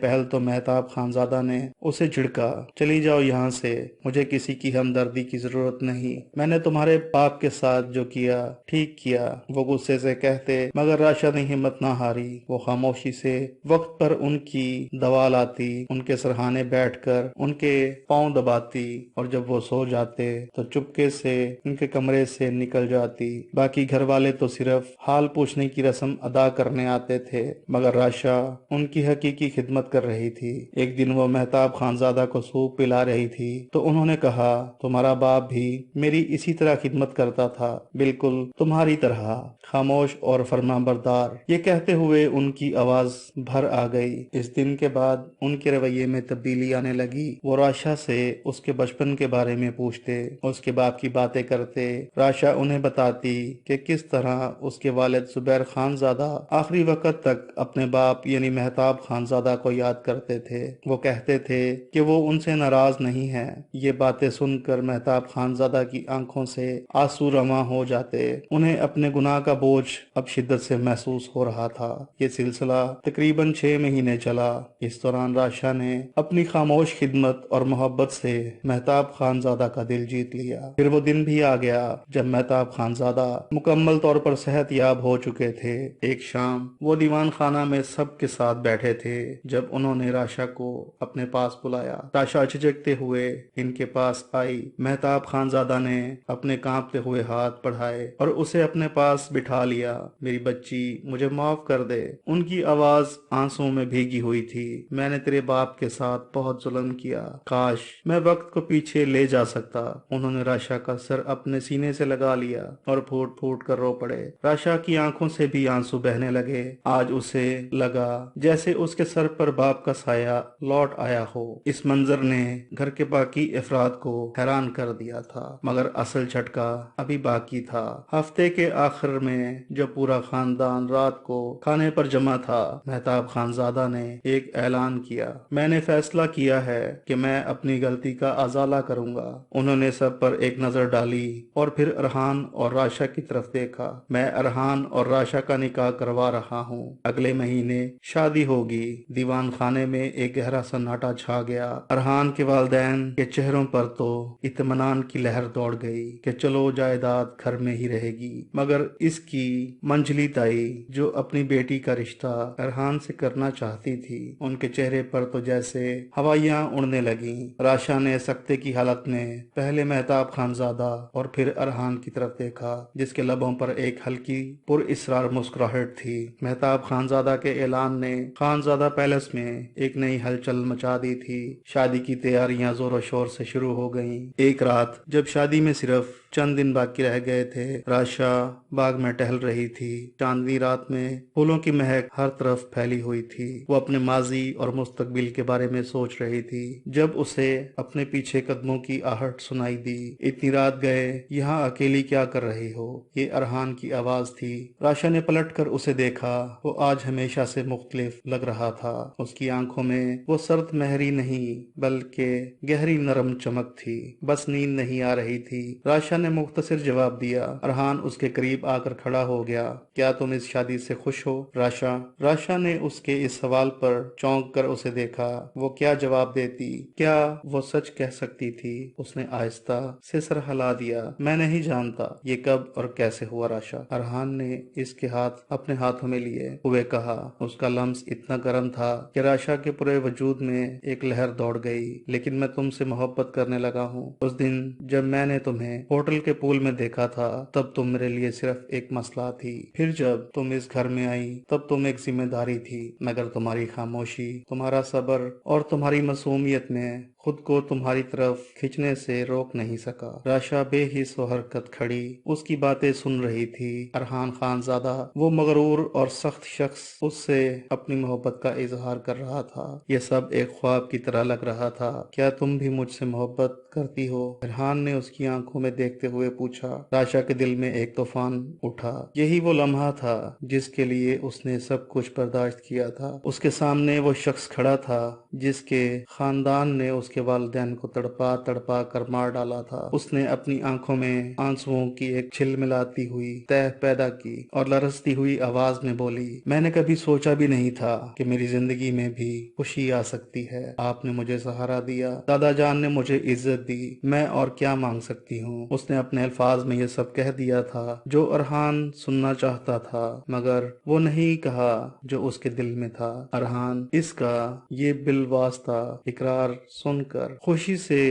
پہل تو مہتاب خانزادہ نے اسے جھڑکا، چلی جاؤ یہاں سے، مجھے کسی کی ہمدردی کی ضرورت نہیں، میں نے تمہارے باپ کے ساتھ جو کیا ٹھیک کیا، وہ غصے سے کہتے، مگر راشا نے ہمت نہ ہاری۔ وہ خاموشی سے وقت پر ان کی دوا لاتی، ان کے سرہانے بیٹھ کر ان کے پاؤں دباتی، اور جب وہ سو جاتے تو چپکے سے ان کے کمرے سے نکل جاتی۔ باقی گھر والے تو صرف حال پوچھنے کی رسم ادا کرنے آتے تھے، مگر راشا ان کی حقیقی خدمت کر رہی تھی۔ ایک دن وہ مہتاب خانزادہ کو سوپ پلا رہی تھی تو انہوں نے کہا، تمہارا باپ بھی میری اسی طرح خدمت کرتا تھا، بالکل تمہاری طرح، خاموش اور فرما بردار۔ یہ کہتے ہوئے ان کی آواز بھر آ گئی۔ اس دن کے بعد ان کے رویے میں تبدیلی آنے لگی۔ وہ راشا سے اس کے بچپن کے بارے میں پوچھتے، اس کے باپ کی باتیں کرتے۔ راشا انہیں بتاتی کہ کس طرح اس کے والد زبیر خانزادہ آخری وقت تک اپنے باپ یعنی مہتاب خانزادہ کو یاد کرتے تھے۔ وہ کہتے تھے کہ وہ ان سے ناراض نہیں ہے۔ یہ باتیں سن کر مہتاب خانزادہ کی آنکھوں سے آنسو رواں ہو جاتے۔ انہیں اپنے گناہ کا بوجھ اب شدت سے محسوس ہو رہا تھا۔ یہ سلسلہ تقریباً 6 مہینے چلا۔ اس دوران راشا نے اپنی خاموش خدمت اور محبت سے مہتاب خانزادہ کا دل جیت لیا۔ پھر وہ دن بھی آ گیا جب مہتاب خانزادہ مکمل طور پر صحت یاب ہو چکے تھے۔ ایک شام وہ دیوان خانہ میں سب کے ساتھ بیٹھے تھے جب انہوں نے راشا کو اپنے پاس بلایا۔ راشا جھجکتے ہوئے ان کے پاس آئی۔ مہتاب خانزادہ نے اپنے کانپتے ہوئے ہاتھ بڑھائے اور اسے اپنے پاس بٹھا لیا۔ میری بچی، مجھے معاف کر دے۔ ان کی آواز آنسوں میں بھیگی ہوئی تھی۔ میں نے تیرے باپ کے ساتھ بہت ظلم کیا، کاش میں وقت کو پیچھے لے جا سکتا۔ انہوں نے راشا کا سر اپنے سینے سے لگا لیا اور پھوٹ پھوٹ کر رو پڑے۔ راشا کی آنکھوں سے بھی آنسو بہنے لگے۔ آج اسے لگا جیسے اس کے سر پر باپ کا سایہ لوٹ آیا ہو۔ اس منظر نے گھر کے باقی افراد کو حیران کر دیا تھا، مگر اصل جھٹکا ابھی باقی تھا۔ ہفتے کے آخر میں جب پورا خاندان رات کو کھانے پر جمع تھا، مہتاب خانزادہ نے ایک اعلان کیا، میں نے فیصلہ کیا ہے کہ میں اپنی غلطی کا ازالہ کروں گا۔ انہوں نے سب پر ایک نظر ڈالی اور پھر ارحان اور راشا کی طرف دیکھا۔ میں ارحان اور راشا کا نکاح کروا رہا ہوں، اگلے مہینے شادی ہوگی۔ دیوان خانے میں ایک گہرا سناٹا چھا گیا۔ ارحان کے والدین کے چہروں پر تو اطمینان کی لہر دوڑ گئی کہ چلو جائیداد گھر میں ہی رہے گی، مگر اس کی منجلی تائی جو اپنی بیٹی کا رشتہ ارحان سے کرنا چاہتی تھی، ان کے چہرے پر تو جیسے ہوائیاں اڑنے لگیں۔ راشا نے سکتے کی حالت میں پہلے مہتاب خانزادہ اور پھر ارحان کی طرف دیکھا، جس کے لبوں پر ایک ہلکی پر اسرار مسکراہٹ تھی۔ مہتاب خانزادہ کے اعلان نے خانزادہ پیلس میں ایک نئی ہلچل مچا دی تھی۔ شادی کی تیاریاں زور و شور سے شروع ہو گئیں۔ ایک رات جب شادی میں صرف چند دن باقی رہ گئے تھے، راشا باغ میں ٹہل رہی تھی۔ چاندنی رات میں پھولوں کی مہک ہر طرف پھیلی ہوئی تھی۔ وہ اپنے ماضی اور مستقبل کے بارے میں سوچ رہی تھی جب اسے اپنے پیچھے قدموں کی آہٹ سنائی دی۔ اتنی رات گئے، یہاں اکیلی کیا کر رہی ہو؟ یہ ارحان کی آواز تھی۔ راشا نے پلٹ کر اسے دیکھا۔ وہ آج ہمیشہ سے مختلف لگ رہا تھا۔ اس کی آنکھوں میں وہ سرد مہری نہیں بلکہ گہری نرم چمک تھی۔ بس نیند نہیں آ رہی تھی۔ راشا نے مختصر جواب دیا۔ ارحان اس کے قریب آ کر کھڑا ہو گیا۔ کیا تم اس شادی سے خوش ہو راشا؟ راشا نے اس کے اس سوال پر چونک کر اسے دیکھا۔ وہ کیا جواب دیتی؟ کیا وہ سچ کہہ سکتی تھی؟ اس نے آہستہ سے سر ہلا دیا۔ میں نہیں جانتا یہ کب اور کیسے ہوا راشا۔ ارحان نے اس کے ہاتھ اپنے ہاتھوں میں لیے ہوئے کہا۔ اس کا لمس اتنا گرم تھا کہ راشا کے پورے وجود میں ایک لہر دوڑ گئی۔ لیکن میں تم سے محبت کرنے لگا ہوں۔ اس دن جب میں نے تمہیں ہوٹل کے پول میں دیکھا تھا تب تم میرے لیے صرف ایک مسئلہ تھی، پھر جب تم اس گھر میں آئی تب تم ایک ذمہ داری تھی، مگر تمہاری خاموشی، تمہارا صبر اور تمہاری معصومیت میں خود کو تمہاری طرف کھینچنے سے روک نہیں سکا۔ راشا بے حس و حرکت کھڑی اس کی باتیں سن رہی تھی۔ ارحان خان زادہ وہ مغرور اور سخت شخص اس سے اپنی محبت کا اظہار کر رہا تھا۔ یہ سب ایک خواب کی طرح لگ رہا تھا۔ کیا تم بھی مجھ سے محبت کرتی ہو؟ ارحان نے اس کی آنکھوں میں دیکھتے ہوئے پوچھا۔ راشا کے دل میں ایک طوفان اٹھا۔ یہی وہ لمحہ تھا جس کے لیے اس نے سب کچھ برداشت کیا تھا۔ اس کے سامنے وہ شخص کھڑا تھا جس کے خاندان نے اس کے والدین کو تڑپا تڑپا کر مار ڈالا تھا۔ اس نے اپنی آنکھوں میں آنسوؤں کی ایک چھل ملاتی ہوئی تہ پیدا کی اور لرزتی ہوئی آواز میں بولی، میں نے کبھی سوچا بھی نہیں تھا کہ میری زندگی میں بھی خوشی آ سکتی ہے۔ آپ نے مجھے سہارا دیا، دادا جان نے مجھے عزت دی، میں اور کیا مانگ سکتی ہوں؟ اس نے اپنے الفاظ میں یہ سب کہہ دیا تھا جو ارحان سننا چاہتا تھا، مگر وہ نہیں کہا جو اس کے دل میں تھا۔ ارحان اس کا یہ بالواسطہ اقرار سن کر خوشی سے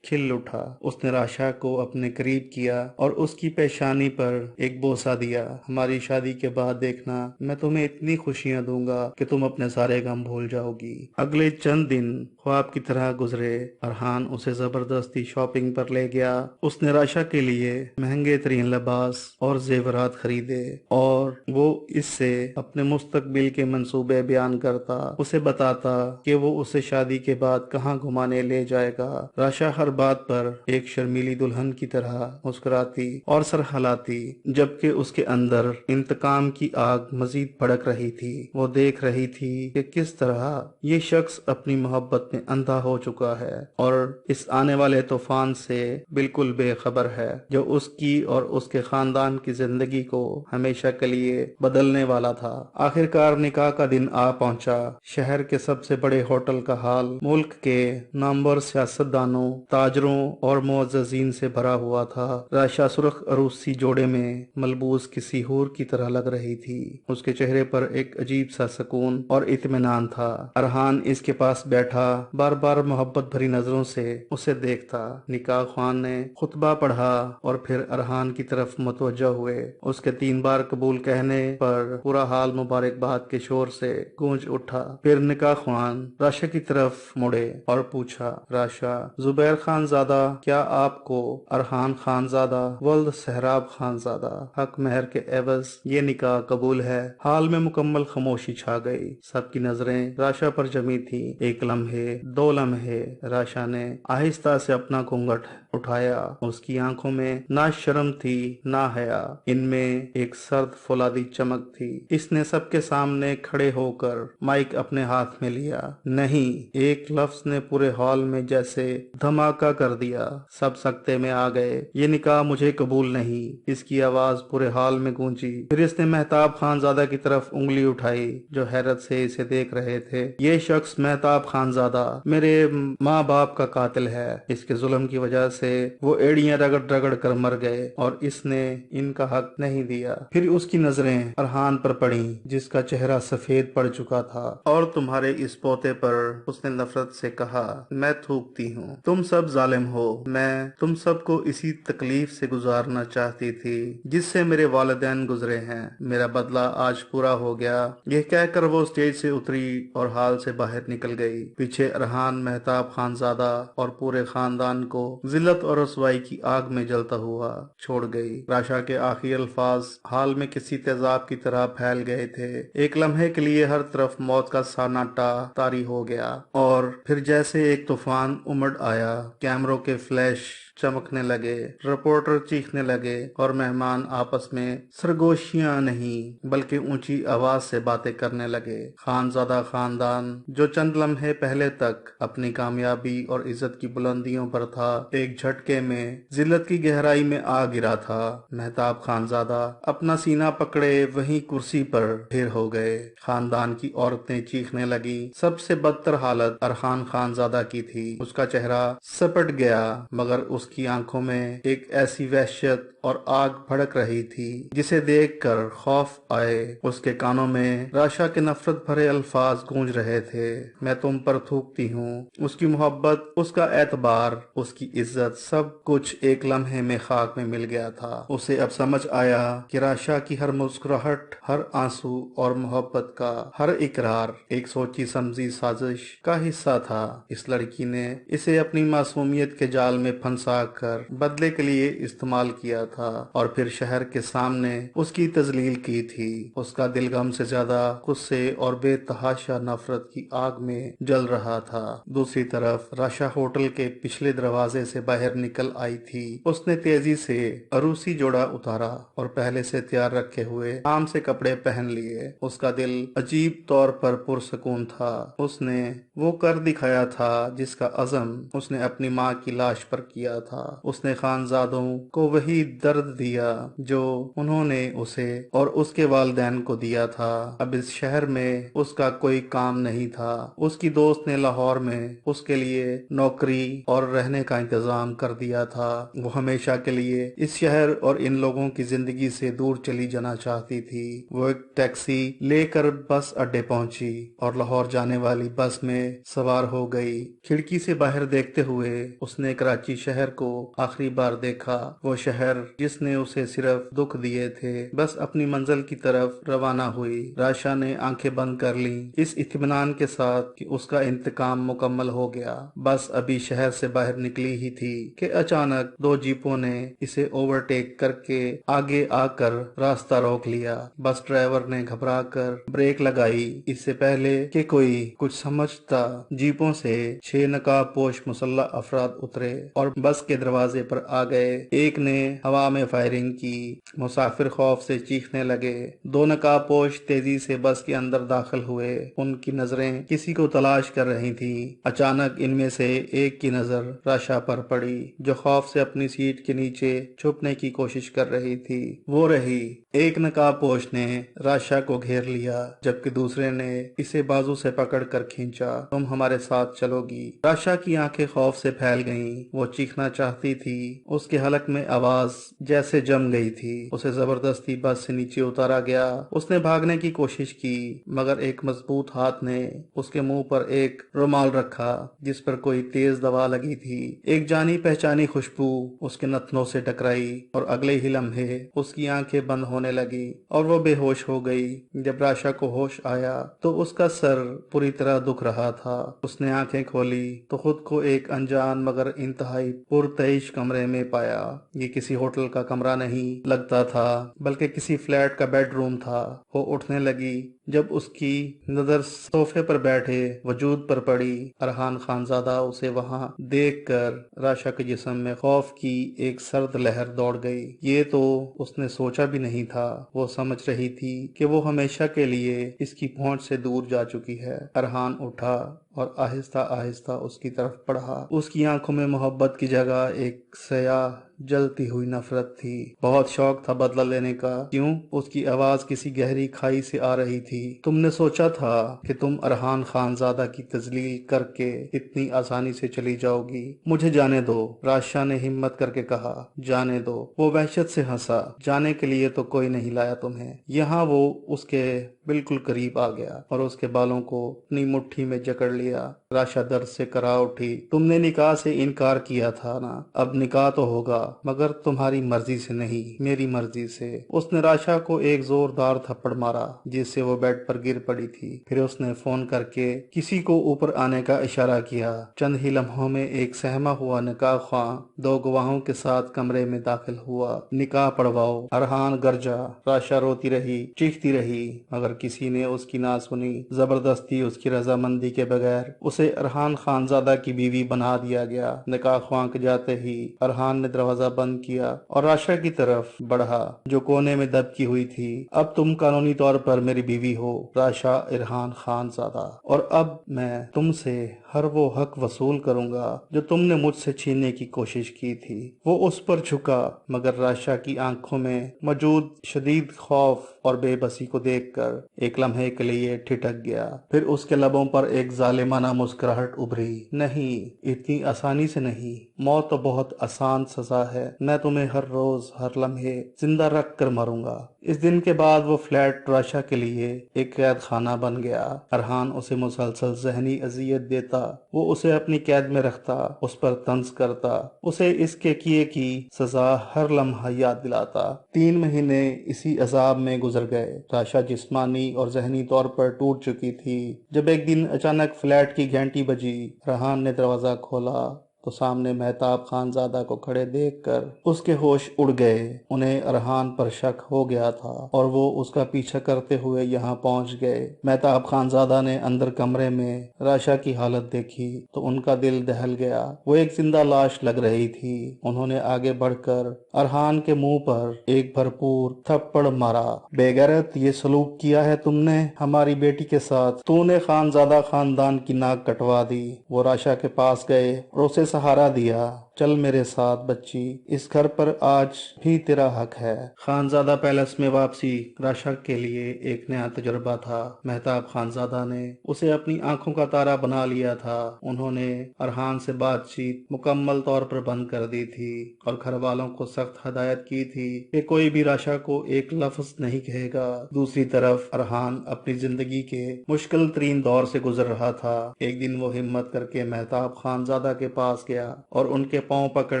کھل اٹھا۔ اس نے راشا کو اپنے قریب کیا اور اس کی پیشانی پر ایک بوسہ دیا۔ ہماری شادی کے بعد دیکھنا، میں تمہیں اتنی خوشیاں دوں گا کہ تم اپنے سارے غم بھول جاؤ گی۔ اگلے چند دن خواب کی طرح گزرے۔ ارحان اسے زبردستی شاپنگ پر لے گیا۔ اس نے راشا کے لیے مہنگے ترین لباس اور زیورات خریدے اور وہ اس سے اپنے مستقبل کے منصوبے بیان کرتا، اسے بتاتا کہ وہ اسے شادی کے بعد کہاں گھمانے لے جائے گا۔ راشا ہر بات پر ایک شرمیلی دلہن کی طرح مسکراتی اور سر ہلاتی، جبکہ اس کے اندر انتقام کی آگ مزید بھڑک رہی تھی۔ وہ دیکھ رہی تھی کہ کس طرح یہ شخص اپنی محبت میں اندھا ہو چکا ہے اور اس آنے والے طوفان سے بالکل بے خبر ہے جو اس کی اور اس کے خاندان کی زندگی کو ہمیشہ کے لیے بدلنے والا تھا۔ آخرکار نکاح کا دن آ پہنچا۔ شہر کے سب سے بڑے ہوٹل کا حال ملک کے نامور سیاستدانوں، تاجروں اور معززین سے بھرا ہوا تھا۔ راشا سرخ عروسی جوڑے میں ملبوس کسی حور کی طرح لگ رہی تھی۔ اس کے چہرے پر ایک عجیب سا سکون اور اطمینان تھا۔ ارحان اس کے پاس بیٹھا بار بار محبت بھری نظروں سے اسے دیکھتا۔ نکاح خوان نے خطبہ پڑھا اور پھر ارحان کی طرف متوجہ ہوئے۔ اس کے 3 بار قبول کہنے پر پورا حال مبارکباد کے شور سے گونج اٹھا۔ پھر نکاح خوان راشا کی طرف مڑے اور پوچھا، راشا، زبیر خان زادہ، کیا آپ کو ارحان خان زادہ ولد سہراب خان زادہ حق مہر کے عوض یہ نکاح قبول ہے؟ حال میں مکمل خاموشی چھا گئی۔ سب کی نظریں راشا پر جمی تھی۔ ایک لمحے، 2 لمحے، راشا نے آہستہ سے اپنا گھونگھٹ اٹھایا۔ اس کی آنکھوں میں نہ شرم تھی نہ حیا، ان میں ایک سرد فولادی چمک تھی۔ اس نے سب کے سامنے کھڑے ہو کر مائک اپنے ہاتھ میں لیا۔ نہیں، ایک لفظ نے پورے ہال میں جیسے دھماکہ کر دیا۔ سب سکتے میں آ گئے۔ یہ نکاح مجھے قبول نہیں، اس کی آواز پورے ہال میں گونجی۔ پھر اس نے مہتاب خان زادہ کی طرف انگلی اٹھائی جو حیرت سے اسے دیکھ رہے تھے۔ یہ شخص مہتاب خان زادہ میرے ماں باپ کا قاتل ہے۔ اس کے ظلم کی وجہ سے وہ ایڑیاں رگڑ رگڑ کر مر گئے اور اس نے ان کا حق نہیں دیا۔ پھر اس کی نظریں ارحان پر پڑیں جس کا چہرہ سفید پڑ چکا تھا، اور تمہارے اس پوتے پر اس نے نفرت سے کہا، میں تھوکتی ہوں، تم سب ظالم ہو۔ میں تم سب کو اسی تکلیف سے گزارنا چاہتی تھی جس سے میرے والدین گزرے ہیں۔ میرا بدلہ آج پورا ہو گیا۔ یہ کہہ کر وہ اسٹیج سے اتری اور ہال سے باہر نکل گئی۔ پیچھے ارحان مہتاب خان زادہ اور پورے خاندان کو ذلت اور رسوائی کی آگ میں جلتا ہوا چھوڑ گئی۔ راشا کے آخری الفاظ حال میں کسی تیزاب کی طرح پھیل گئے تھے۔ ایک لمحے کے لیے ہر طرف موت کا سناٹا طاری ہو گیا اور پھر جیسے ایک طوفان امڑ آیا۔ کیمروں کے فلیش چمکنے لگے، رپورٹر چیخنے لگے اور مہمان آپس میں سرگوشیاں نہیں بلکہ اونچی آواز سے باتیں کرنے لگے۔ خانزادہ خاندان جو چند لمحے پہلے تک اپنی کامیابی اور عزت کی بلندیوں پر تھا، ایک جھٹکے میں ذلت کی گہرائی میں آ گرا تھا۔ مہتاب خانزادہ اپنا سینہ پکڑے وہیں کرسی پر ڈھیر ہو گئے۔ خاندان کی عورتیں چیخنے لگی۔ سب سے بدتر حالت ارحان خانزادہ کی تھی۔ اس کا چہرہ سپٹ گیا مگر اس کی آنکھوں میں ایک ایسی وحشت اور آگ بھڑک رہی تھی جسے دیکھ کر خوف آئے۔ اس کے کانوں میں راشا کے نفرت بھرے الفاظ گونج رہے تھے، میں تم پر تھوکتی ہوں۔ اس کی محبت، اس کا اعتبار، اس کی عزت، سب کچھ ایک لمحے میں خاک میں مل گیا تھا۔ اسے اب سمجھ آیا کہ راشا کی ہر مسکراہٹ، ہر آنسو اور محبت کا ہر اقرار ایک سوچی سمجھی سازش کا حصہ تھا۔ اس لڑکی نے اسے اپنی معصومیت کے جال میں پھنسا کر بدلے کے لیے استعمال کیا تھا اور پھر شہر کے سامنے اس کی تذلیل کی تھی۔ اس کا دل غم سے زیادہ غصے اور بے تحاشا نفرت کی آگ میں جل رہا تھا۔ دوسری طرف راشا ہوٹل کے پچھلے دروازے سے باہر نکل آئی تھی۔ اس نے تیزی سے عروسی جوڑا اتارا اور پہلے سے تیار رکھے ہوئے عام سے کپڑے پہن لیے۔ اس کا دل عجیب طور پر پرسکون تھا۔ اس نے وہ کر دکھایا تھا جس کا عزم اس نے اپنی ماں کی لاش پر کیا تھا۔ اس نے خانزادوں کو وہی درد دیا جو انہوں نے اسے اور اس کے والدین کو دیا تھا۔ اب اس شہر میں اس کا کوئی کام نہیں تھا۔ اس کی دوست نے لاہور میں اس کے لیے نوکری اور رہنے کا انتظام کر دیا تھا۔ وہ ہمیشہ کے لیے اس شہر اور ان لوگوں کی زندگی سے دور چلی جانا چاہتی تھی۔ وہ ایک ٹیکسی لے کر بس اڈے پہنچی اور لاہور جانے والی بس میں سوار ہو گئی۔ کھڑکی سے باہر دیکھتے ہوئے اس نے کراچی شہر کو آخری بار دیکھا، وہ شہر جس نے اسے صرف دکھ دیے تھے۔ بس اپنی منزل کی طرف روانہ ہوئی۔ راشا نے آنکھیں بند کر لیں اس اطمینان کے ساتھ کہ اس کا انتقام مکمل ہو گیا۔ بس ابھی شہر سے باہر نکلی ہی تھی کہ اچانک دو جیپوں نے اسے اوورٹیک کر کے آگے آ کر راستہ روک لیا۔ بس ڈرائیور نے گھبرا کر بریک لگائی۔ اس سے پہلے کہ کوئی کچھ سمجھتا جیپوں سے 6 نقاب پوش مسلح افراد اترے اور بس کے دروازے پر آ گئے۔ ایک نے ہوا میں فائرنگ کی، مسافر خوف سے چیخنے لگے۔ 2 نقاب پوش تیزی سے بس کے اندر داخل ہوئے۔ ان کی نظریں کسی کو تلاش کر رہی تھیں۔ اچانک ان میں سے ایک کی نظر راشا پر پڑی جو خوف سے اپنی سیٹ کے نیچے چھپنے کی کوشش کر رہی تھی۔ وہ رہی۔ ایک نقاب پوش نے راشا کو گھیر لیا جبکہ دوسرے نے اسے بازو سے پکڑ کر کھینچا۔ تم ہمارے ساتھ چلو گی؟ راشا کی آنکھیں خوف سے پھیل گئیں۔ وہ چیخنا چاہتی تھی، اس کے حلق میں آواز جیسے جم گئی تھی۔ اسے زبردستی بس سے نیچے اتارا گیا۔ اس نے بھاگنے کی کوشش کی مگر ایک مضبوط ہاتھ نے اس کے منہ پر ایک رومال رکھا جس پر کوئی تیز دوا لگی تھی۔ ایک جانی پہچانی خوشبو اس کے نتنوں سے ٹکرائی اور اگلے ہی لمحے اس کی آنکھیں بند ہونے لگی اور وہ بے ہوش ہو گئی۔ جب راشا کو ہوش آیا تو اس کا سر پوری طرح دکھ رہا تھا۔ اس نے آنکھیں کھولی تو خود کو ایک انجان مگر انتہائی پرتعیش کمرے میں پایا۔ یہ کسی ہوٹل کا کمرہ نہیں لگتا تھا بلکہ کسی فلیٹ کا بیڈ روم تھا۔ وہ اٹھنے لگی جب اس کی نظر صوفے پر بیٹھے وجود پر پڑی۔ ارحان خانزادہ اسے وہاں دیکھ کر راشا کے جسم میں خوف کی ایک سرد لہر دوڑ گئی۔ یہ تو اس نے سوچا بھی نہیں تھا۔ وہ سمجھ رہی تھی کہ وہ ہمیشہ کے لیے اس کی پہنچ سے دور جا چکی ہے۔ ارحان اٹھا اور آہستہ آہستہ اس کی طرف بڑھا۔ اس کی آنکھوں میں محبت کی جگہ ایک سیاہ جلتی ہوئی نفرت تھی۔ بہت شوق تھا بدلہ لینے کا۔ کیوں؟ اس کی آواز کسی گہری کھائی سے آ رہی تھی۔ تم نے سوچا تھا کہ تم ارحان خانزادہ کی تذلیل کر کے اتنی آسانی سے چلی جاؤ گی؟ مجھے جانے دو، راشا نے ہمت کر کے کہا۔ جانے دو؟ وہ وحشت سے ہنسا۔ جانے کے لیے تو کوئی نہیں لایا تمہیں یہاں۔ وہ اس کے بالکل قریب آ گیا اور اس کے بالوں کو اپنی مٹھی میں جکڑ لیا۔ راشا درد سے کرا اٹھی۔ تم نے نکاح سے انکار کیا تھا نا؟ اب نکاح تو ہوگا مگر تمہاری مرضی سے نہیں، میری مرضی سے۔ اس نے راشا کو ایک زوردار تھپڑ مارا جس سے وہ بیڈ پر گر پڑی تھی۔ پھر اس نے فون کر کے کسی کو اوپر آنے کا اشارہ کیا۔ چند ہی لمحوں میں ایک سہما ہوا نکاح خواں 2 گواہوں کے ساتھ کمرے میں داخل ہوا۔ نکاح پڑھواؤ، ارحان گرجا۔ راشا روتی رہی، چیختی رہی مگر کسی نے اس کی نہ سنی۔ زبردستی اس کی رضامندی کے بغیر اسے ارحان خانزادہ کی بیوی بنا دیا گیا۔ نکاح خواں کے جاتے ہی ارحان نے دروازہ بند کیا اور راشا کی طرف بڑھا جو کونے میں دبکی ہوئی تھی۔ اب تم قانونی طور پر میری بیوی ہو راشا ارحان خانزادہ، اور اب میں تم سے ہر وہ حق وصول کروں گا جو تم نے مجھ سے چھیننے کی کوشش کی تھی۔ وہ اس پر جھکا مگر راشا کی آنکھوں میں موجود شدید خوف اور بے بسی کو دیکھ کر ایک لمحے کے لیے ٹھٹک گیا۔ پھر اس کے لبوں پر ایک ظالم معنی مسکراہٹ ابھری۔ نہیں، اتنی آسانی سے نہیں، موت تو بہت آسان سزا ہے، میں تمہیں ہر روز ہر لمحے زندہ رکھ کر مروں گا۔ اس دن کے بعد وہ فلیٹ راشا کے لیے ایک قید خانہ بن گیا۔ ارحان اسے مسلسل ذہنی اذیت دیتا، وہ اسے اپنی قید میں رکھتا، اس پر طنز کرتا، اسے اس کے کیے کی سزا ہر لمحہ یاد دلاتا۔ 3 مہینے اسی عذاب میں گزر گئے۔ راشا جسمانی اور ذہنی طور پر ٹوٹ چکی تھی۔ جب ایک دن اچانک فلیٹ کی گھنٹی بجی، ارحان نے دروازہ کھولا تو سامنے مہتاب خان زادہ کو کھڑے دیکھ کر اس کے ہوش اڑ گئے۔ انہیں ارحان پر شک ہو گیا تھا اور وہ اس کا پیچھا کرتے ہوئے یہاں پہنچ گئے۔ مہتاب خان زادہ نے اندر کمرے میں راشا کی حالت دیکھی تو ان کا دل دہل گیا۔ وہ ایک زندہ لاش لگ رہی تھی۔ انہوں نے آگے بڑھ کر ارحان کے منہ پر ایک بھرپور تھپڑ مارا۔ بے غیرت، یہ سلوک کیا ہے تم نے ہماری بیٹی کے ساتھ، تو نے خان زادہ خاندان کی ناک کٹوا دی۔ وہ راشا کے پاس گئے اور اسے سہارا دیا۔ چل میرے ساتھ بچی، اس گھر پر آج بھی تیرا حق ہے۔ خانزادہ پیلس میں واپسی راشا کے لیے ایک نیا تجربہ تھا۔ مہتاب خانزادہ نے اسے اپنی آنکھوں کا تارا بنا لیا تھا۔ انہوں نے ارحان سے بات چیت مکمل طور پر بند کر دی تھی اور گھر والوں کو سخت ہدایت کی تھی کہ کوئی بھی راشا کو ایک لفظ نہیں کہے گا۔ دوسری طرف ارحان اپنی زندگی کے مشکل ترین دور سے گزر رہا تھا۔ ایک دن وہ ہمت کر کے مہتاب خانزادہ کے پاس گیا اور ان کے پاؤں پکڑ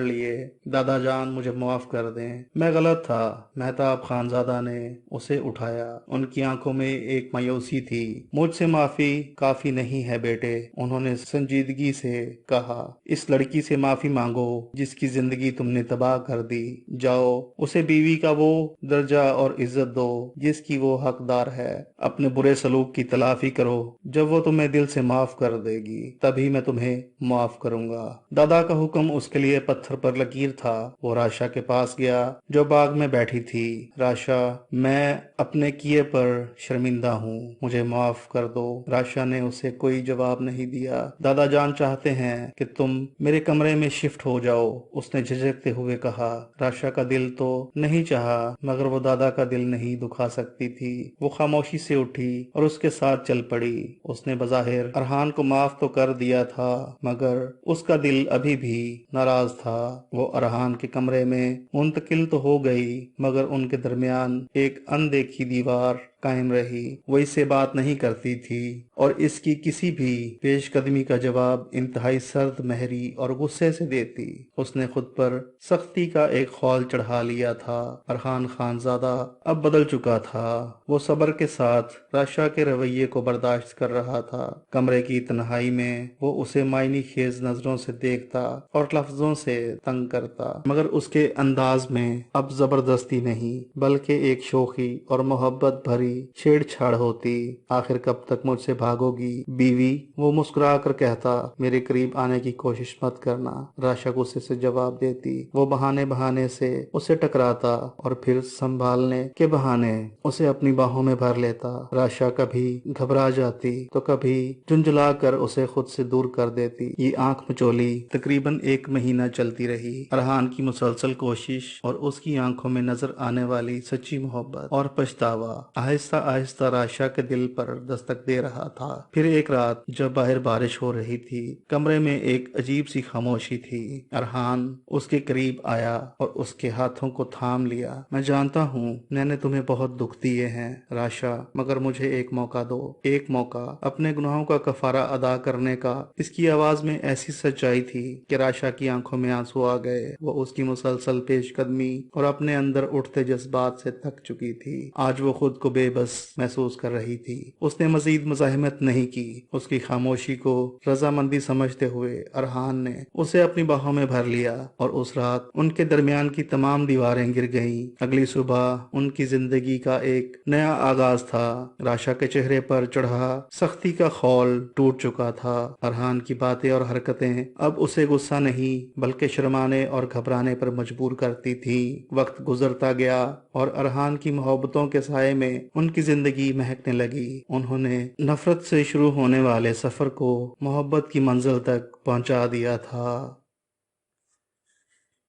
لیے۔ دادا جان، مجھے معاف کر دیں، میں غلط تھا۔ مہتاب خانزادہ نے اسے اٹھایا۔ ان کی آنکھوں میں ایک مایوسی تھی۔ مجھ سے معافی کافی نہیں ہے بیٹے، انہوں نے سنجیدگی سے کہا۔ اس لڑکی سے معافی مانگو جس کی زندگی تم نے تباہ کر دی۔ جاؤ، اسے بیوی کا وہ درجہ اور عزت دو جس کی وہ حقدار ہے۔ اپنے برے سلوک کی تلافی کرو۔ جب وہ تمہیں دل سے معاف کر دے گی تبھی میں تمہیں معاف کروں گا۔ دادا کا حکم اس کے لیے پتھر پر لکیر تھا۔ وہ راشا کے پاس گیا جو باغ میں بیٹھی تھی۔ راشا، میں اپنے کیے پر شرمندہ ہوں، مجھے معاف کر دو۔ راشا نے اسے کوئی جواب نہیں دیا۔ دادا جان چاہتے ہیں کہ تم میرے کمرے میں شفٹ ہو جاؤ، اس نے جھجکتے ہوئے کہا۔ راشا کا دل تو نہیں چاہا مگر وہ دادا کا دل نہیں دکھا سکتی تھی۔ وہ خاموشی سے اٹھی اور اس کے ساتھ چل پڑی۔ اس نے بظاہر ارحان کو معاف تو کر دیا تھا مگر اس کا دل ابھی بھی ناراض تھا۔ وہ ارحان کے کمرے میں منتقل تو ہو گئی مگر ان کے درمیان ایک اندیکھی دیوار قائم رہی۔ وہ اس سے بات نہیں کرتی تھی اور اس کی کسی بھی پیش قدمی کا جواب انتہائی سرد مہری اور غصے سے دیتی۔ اس نے خود پر سختی کا ایک خول چڑھا لیا تھا۔ ارحان خانزادہ اب بدل چکا تھا۔ وہ صبر کے ساتھ راشا کے رویے کو برداشت کر رہا تھا۔ کمرے کی تنہائی میں وہ اسے معنی خیز نظروں سے دیکھتا اور لفظوں سے تنگ کرتا مگر اس کے انداز میں اب زبردستی نہیں بلکہ ایک شوخی اور محبت بھری چھیڑ چھاڑ ہوتی۔ آخر کب تک مجھ سے بھاگو گی بیوی؟ وہ مسکرا کر کہتا۔ میرے قریب آنے کی کوشش مت کرنا، راشا غصے سے جواب دیتی۔ وہ بہانے سے اسے ٹکراتا اور پھر سنبھالنے کے بہانے اسے اپنی باہوں میں بھر لیتا۔ راشا کبھی گھبرا جاتی تو کبھی جھنجھلا کر اسے خود سے دور کر دیتی۔ یہ آنکھ مچولی تقریباً 1 مہینہ چلتی رہی۔ ارحان کی مسلسل کوشش اور اس کی آنکھوں میں نظر آنے والی سچی محبت اور پچھتاوا آہستہ آہستہ راشا کے دل پر دستک دے رہا تھا۔ پھر ایک رات جب باہر بارش ہو رہی تھی، کمرے میں ایک عجیب سی خاموشی تھی۔ ارحان اس کے قریب آیا اور اس کے ہاتھوں کو تھام لیا۔ میں جانتا ہوں میں نے تمہیں بہت دکھ دیے ہیں راشا، مگر مجھے ایک موقع دو، ایک موقع اپنے گناہوں کا کفارہ ادا کرنے کا۔ اس کی آواز میں ایسی سچائی تھی کہ راشا کی آنکھوں میں آنسو آ گئے۔ وہ اس کی مسلسل پیش قدمی اور اپنے اندر اٹھتے جذبات سے تھک چکی تھی۔ آج وہ خود کو بے بس محسوس کر رہی تھی۔ اس نے مزید مزاحمت نہیں کی۔ اس کی خاموشی کو رضامندی سمجھتے ہوئے ارحان نے اسے اپنی باہوں میں بھر لیا اور اس رات ان کے درمیان کی تمام دیواریں گر گئیں۔ اگلی صبح ان کی زندگی کا ایک نیا آغاز تھا۔ راشا کے چہرے پر چڑھا سختی کا خول ٹوٹ چکا تھا۔ ارحان کی باتیں اور حرکتیں اب اسے غصہ نہیں بلکہ شرمانے اور گھبرانے پر مجبور کرتی تھی۔ وقت گزرتا گیا اور ارحان کی محبتوں کے سائے میں ان کی زندگی مہکنے لگی۔ انہوں نے نفرت سے شروع ہونے والے سفر کو محبت کی منزل تک پہنچا دیا تھا۔